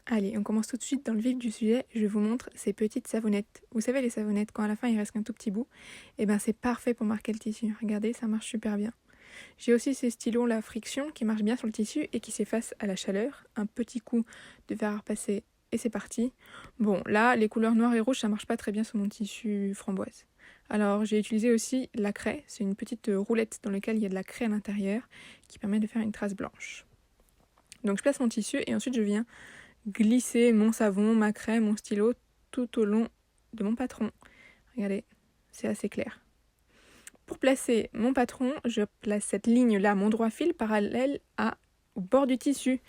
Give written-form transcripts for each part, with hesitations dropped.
Allez, on commence tout de suite dans le vif du sujet. Je vous montre ces petites savonnettes. Vous savez les savonnettes, quand à la fin il reste qu'un tout petit bout, et ben c'est parfait pour marquer le tissu. Regardez, ça marche super bien. J'ai aussi ces stylos la friction qui marchent bien sur le tissu et qui s'effacent à la chaleur. Un petit coup de fer à repasser et c'est parti. Bon, là, les couleurs noires et rouges, ça marche pas très bien sur mon tissu framboise. Alors j'ai utilisé aussi la craie. C'est une petite roulette dans laquelle il y a de la craie à l'intérieur qui permet de faire une trace blanche. Donc je place mon tissu et ensuite je viens glisser mon savon, ma craie, mon stylo tout au long de mon patron. Regardez, c'est assez clair. Pour placer mon patron, je place cette ligne-là, mon droit fil, parallèle au bord du tissu,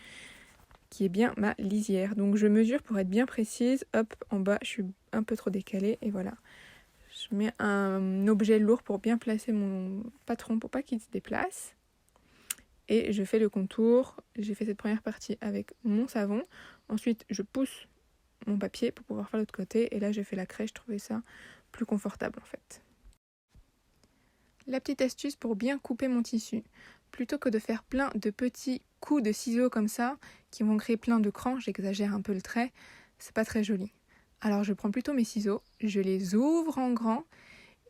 qui est bien ma lisière. Donc je mesure pour être bien précise. Hop, en bas, je suis un peu trop décalée, et voilà. Je mets un objet lourd pour bien placer mon patron, pour pas qu'il se déplace. Et je fais le contour. J'ai fait cette première partie avec mon savon. Ensuite, je pousse mon papier pour pouvoir faire l'autre côté. Et là, j'ai fait la craie. Je trouvais ça plus confortable en fait. La petite astuce pour bien couper mon tissu. Plutôt que de faire plein de petits coups de ciseaux comme ça, qui vont créer plein de crans, j'exagère un peu le trait, c'est pas très joli. Alors je prends plutôt mes ciseaux, je les ouvre en grand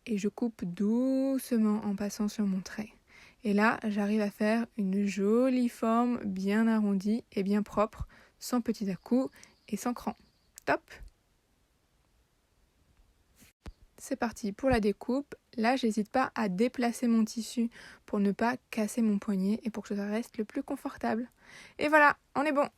et je coupe doucement en passant sur mon trait. Et là, j'arrive à faire une jolie forme bien arrondie et bien propre, sans petits à-coups et sans cran. Top! C'est parti pour la découpe. Là, j'hésite pas à déplacer mon tissu pour ne pas casser mon poignet et pour que ça reste le plus confortable. Et voilà, on est bon!